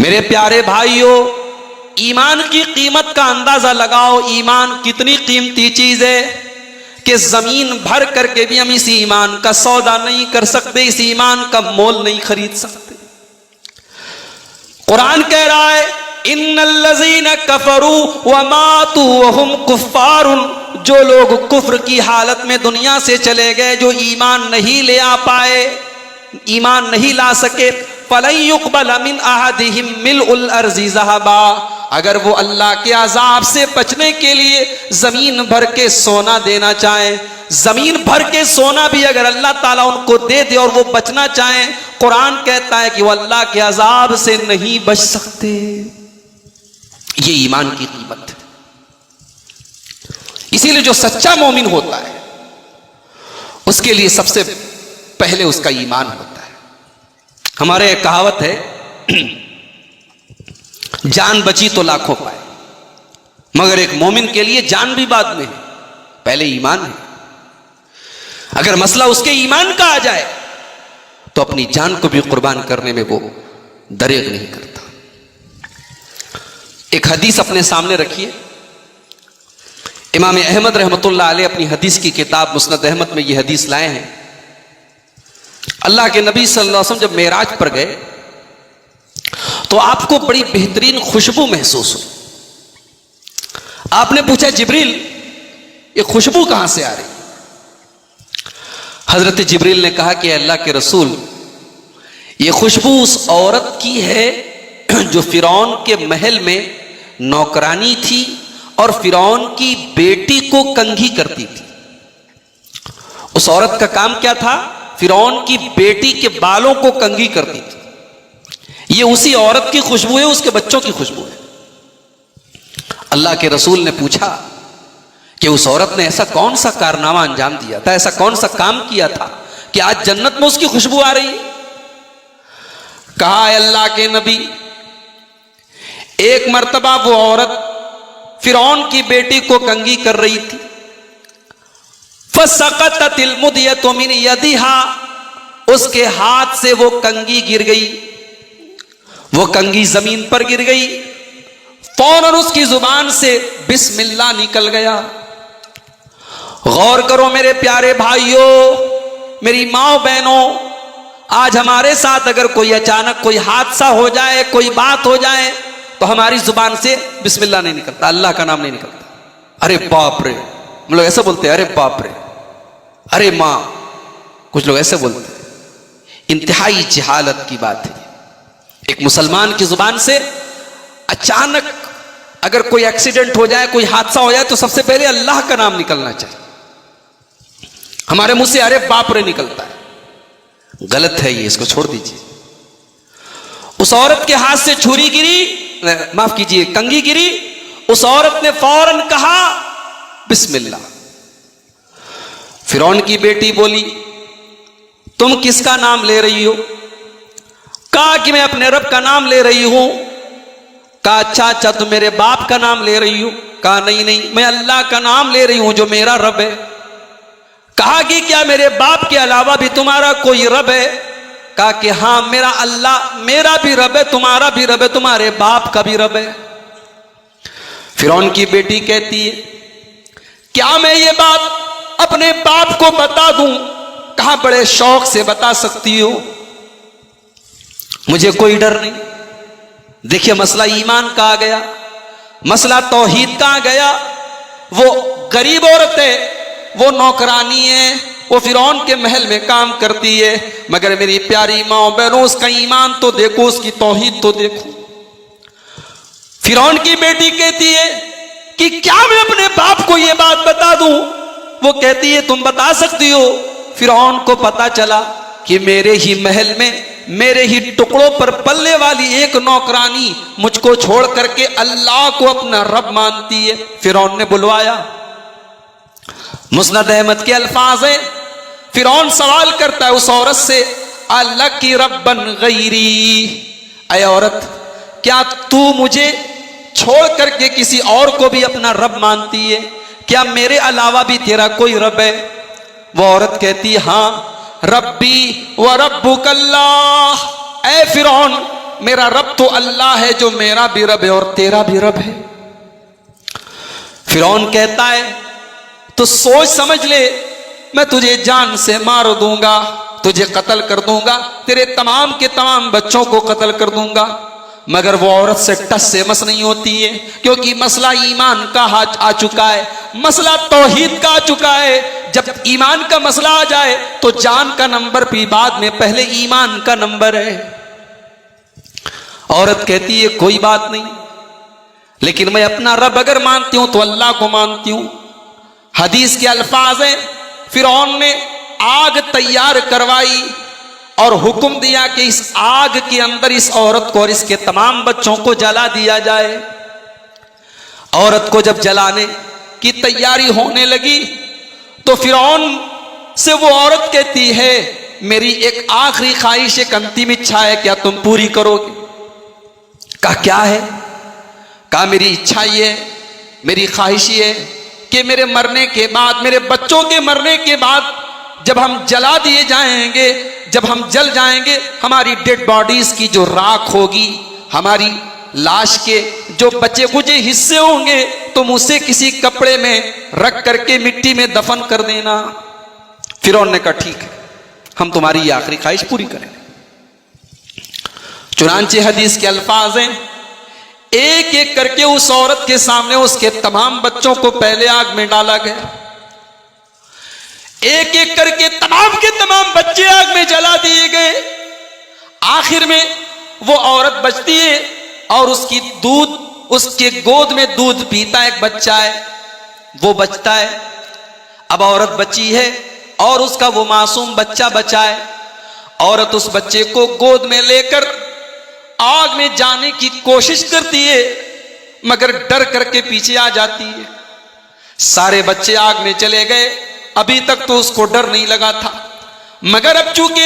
मेरे प्यारे भाइयों, ईमान की कीमत का अंदाजा लगाओ। ईमान कितनी कीमती चीज है कि जमीन भर करके भी हम इस ईमान का सौदा नहीं कर सकते, इस ईमान का मोल नहीं खरीद सकते। कुरान कह रहा है इन्नल्लज़ीना कफरू व मातू व हुम कुफ्फारुन, जो लोग कुफ्र की हालत में दुनिया से चले गए, जो ईमान नहीं ले आ पाए, ईमान नहीं ला सके, फलन युक़बल मिन अहदिहिम मिलउल अर्ज़ि ज़हबा, अगर वो अल्लाह के अज़ाब से बचने के लिए जमीन भर के सोना देना चाहे, जमीन भर के सोना भी अगर अल्लाह ताला उनको दे दे और वो बचना चाहे, कुरान कहता है कि वो अल्लाह के अज़ाब से नहीं बच सकते। ये ईमान की कीमत है। इसीलिए जो सच्चा मोमिन होता है उसके लिए सबसे पहले उसका ईमान होता है। हमारे एक कहावत है, जान बची तो लाखों पाए, मगर एक मोमिन के लिए जान भी बाद में है, पहले ईमान है। अगर मसला उसके ईमान का आ जाए तो अपनी जान को भी कुर्बान करने में वो दरेग नहीं करता। एक हदीस अपने सामने रखिए। इमाम अहमद रहमतुल्लाह अलैह अपनी हदीस की किताब मुस्नद अहमद में ये हदीस लाए हैं। अल्लाह के नबी सल्लल्लाहु अलैहि वसल्लम जब मेराज पर गए तो आपको बड़ी बेहतरीन खुशबू महसूस हुई। आपने पूछा, जिब्रील ये खुशबू कहां से आ रही? हजरत जिब्रील ने कहा कि अल्लाह के रसूल, ये खुशबू उस औरत की है जो फिरौन के महल में नौकरानी थी और फिरौन की बेटी को कंघी करती थी। उस औरत का काम क्या था? फिरौन की बेटी के बालों को कंघी करती थी। ये उसी औरत की खुशबू है, उसके बच्चों की खुशबू है। अल्लाह के रसूल ने पूछा कि उस औरत ने ऐसा कौन सा कारनामा अंजाम दिया था, ऐसा कौन सा काम किया था कि आज जन्नत में उसकी खुशबू आ रही है? कहा, अल्लाह के नबी, एक मर्तबा वो औरत फिरौन की बेटी को कंघी कर रही थी। फसक़ततिल मुदियतु मिन यदिहा, उसके हाथ से वो कंघी गिर गई, वो कंघी जमीन पर गिर गई। फौरन उसकी जुबान से बिस्मिल्लाह निकल गया। गौर करो मेरे प्यारे भाइयों, मेरी माओ बहनों, आज हमारे साथ अगर कोई अचानक कोई हादसा हो जाए, कोई बात हो जाए, तो हमारी जुबान से बिस्मिल्लाह नहीं निकलता, अल्लाह का नाम नहीं निकलता। अरे बाप रे, हम लोग ऐसे बोलते हैं, अरे बाप रे, अरे मां, कुछ लोग ऐसे बोलते हैं। इंतहाई जहालत की बात है। एक मुसलमान की जुबान से अचानक अगर कोई एक्सीडेंट हो जाए, कोई हादसा हो जाए, तो सबसे पहले अल्लाह का नाम निकलना चाहिए। हमारे मुंह से अरे बाप रे निकलता है, गलत है ये, इसको छोड़ दीजिए। उस औरत के हाथ से छुरी गिरी, माफ कीजिए, कंघी गिरी। उस औरत ने फौरन कहा बिस्मिल्लाह। फिरौन की बेटी बोली, तुम किसका नाम ले रही हो? कहा कि मैं अपने रब का नाम ले रही हूं। कहा, अच्छा अच्छा, तुम मेरे बाप का नाम ले रही हो? कहा, नहीं नहीं, मैं अल्लाह का नाम ले रही हूं जो मेरा रब है। कहा कि क्या मेरे बाप के अलावा भी तुम्हारा कोई रब है? कहा कि हां, मेरा अल्लाह मेरा भी रब है, तुम्हारा भी रब है, तुम्हारे बाप का भी रब है। फिरौन की बेटी कहती है, क्या मैं ये बात अपने बाप को बता दूं? कहा, बड़े शौक से बता सकती हो, मुझे कोई डर नहीं। देखिए, मसला ईमान का आ गया, मसला तौहीद का आ गया। वो गरीब औरत है, वो नौकरानी है, वो फिरौन के महल में काम करती है, मगर मेरी प्यारी माओ बहनों, उसका ईमान तो देखो, उसकी तौहीद तो देखो। फिरौन की बेटी कहती है कि क्या मैं अपने बाप को यह बात बता दूं? वो कहती है, तुम बता सकती हो। फिरौन को पता चला कि मेरे ही महल में, मेरे ही टुकड़ों पर पलने वाली एक नौकरानी मुझको छोड़ करके अल्लाह को अपना रब मानती है। फिरौन ने बुलवाया। मुस्नद अहमद के अल्फाज है, फिरौन सवाल करता है उस औरत से, अल्लाह की रब्बन गैरी, ऐ औरत, क्या तू मुझे छोड़ करके किसी और को भी अपना रब मानती है? क्या मेरे अलावा भी तेरा कोई रब है? वो औरत कहती है, हां, रब्बी व रब्बुकल्लाह, ऐ फिरौन, मेरा रब तो अल्लाह है जो मेरा भी रब है और तेरा भी रब है। फिरौन कहता है तो सोच समझ ले, मैं तुझे जान से मार दूंगा, तुझे कत्ल कर दूंगा, तेरे तमाम के तमाम बच्चों को कत्ल कर दूंगा। मगर वो औरत से टस से मस नहीं होती है, क्योंकि मसला ईमान का आ चुका है, मसला तौहीद का आ चुका है। जब ईमान का मसला आ जाए तो जान का नंबर भी बाद में, पहले ईमान का नंबर है। औरत कहती है कोई बात नहीं, लेकिन मैं अपना रब अगर मानती हूं तो अल्लाह को मानती हूं। हदीस के अल्फाज हैं, फिरौन ने आग तैयार करवाई और हुक्म दिया कि इस आग के अंदर इस औरत को और इसके तमाम बच्चों को जला दिया जाए। औरत को जब जलाने की तैयारी होने लगी तो फिरौन से वो औरत कहती है, मेरी एक आखिरी ख्वाहिश, एक अंतिम इच्छा है, क्या तुम पूरी करोगे? कहा क्या है? कहा मेरी इच्छा ये है, मेरी ख्वाहिश ये है कि मेरे मरने के बाद, मेरे बच्चों के मरने के बाद जब हम जला दिए जाएंगे, जब हम जल जाएंगे, हमारी डेड बॉडीज की जो राख होगी, हमारी लाश के जो बचे कुचे हिस्से होंगे, तुम उसे किसी कपड़े में रख करके मिट्टी में दफन कर देना। फिरौन ने कहा ठीक है, हम तुम्हारी ये आखिरी ख्वाहिश पूरी करेंगे। चुनांचे हदीस के अल्फाज हैं, एक एक करके उस औरत के सामने उसके तमाम बच्चों को पहले आग में डाला गया। एक एक करके तमाम के तमाम बच्चे आग में जला दिए गए। आखिर में वो औरत बचती है और उसके गोद में दूध पीता एक बच्चा है, वो बचता है। अब औरत बची है और उसका वो मासूम बच्चा बचा है। औरत उस बच्चे को गोद में लेकर आग में जाने की कोशिश करती है, मगर डर करके पीछे आ जाती है। सारे बच्चे आग में चले गए। अभी तक तो उसको डर नहीं लगा था, मगर अब चूंकि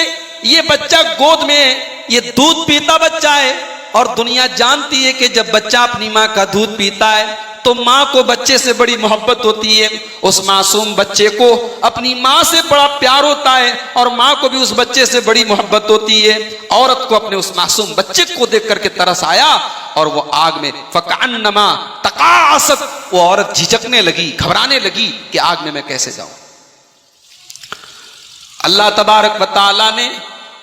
ये बच्चा गोद में है, ये दूध पीता बच्चा है, और दुनिया जानती है कि जब बच्चा अपनी मां का दूध पीता है तो मां को बच्चे से बड़ी मोहब्बत होती है। उस मासूम बच्चे को अपनी मां से बड़ा प्यार होता है और मां को भी उस बच्चे से बड़ी मोहब्बत होती है। औरत को अपने उस मासूम बच्चे को देख करके तरस आया और वो आग में फकान्नमा तकासत, वो औरत झिझकने लगी, घबराने लगी कि आग में मैं कैसे जाऊं। अल्लाह तबारक व तआला ने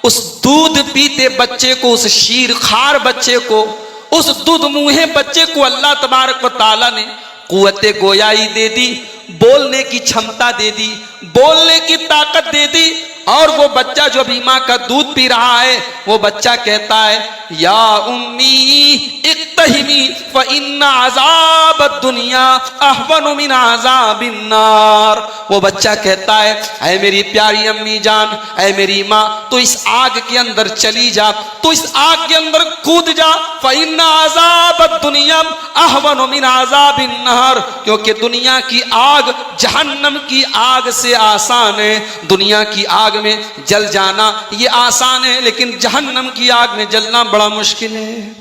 उस दूध पीते बच्चे को, उस शीर खार बच्चे को, उस दूध मुंहे बच्चे को अल्लाह तबारक व तआला ने कुव्वते गोयाई दे दी, बोलने की क्षमता दे दी, बोलने की ताकत दे दी। और वो बच्चा जो अभी मां का दूध पी रहा है, वो बच्चा कहता है या उम्मी इक्तहिमी फ इन्ना अज़ाब दुनिया अहवनु मिन अज़ाबिन नार। वो बच्चा कहता है, ऐ मेरी प्यारी अम्मी जान, ऐ मेरी माँ, तो इस आग के अंदर चली जा, तो इस आग के अंदर कूद जा। फ इन्ना अज़ाब दुनिया अहवनु मिन अज़ाबिन नार, क्योंकि दुनिया की आग जहन्नम की आग से आसान है। दुनिया की आग में जल जाना ये आसान है, लेकिन जहन्नम की आग में जलना बड़ा मुश्किल है।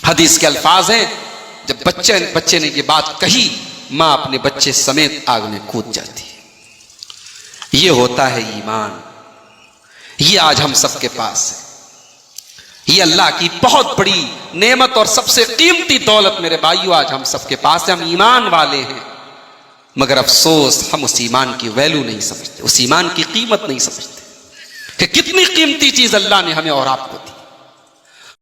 हदीस के अल्फाज हैं, जब बच्चे ने ये बात कही, मां अपने बच्चे समेत आग में कूद जाती है। ये होता है ईमान। ये आज हम सबके पास है। ये अल्लाह की बहुत बड़ी नेमत और सबसे कीमती दौलत मेरे भाइयों आज हम सबके पास है। हम ईमान वाले हैं, मगर अफसोस हम उस ईमान की वैल्यू नहीं समझते, उस ईमान की कीमत नहीं समझते कि कितनी कीमती चीज अल्लाह ने हमें और आपको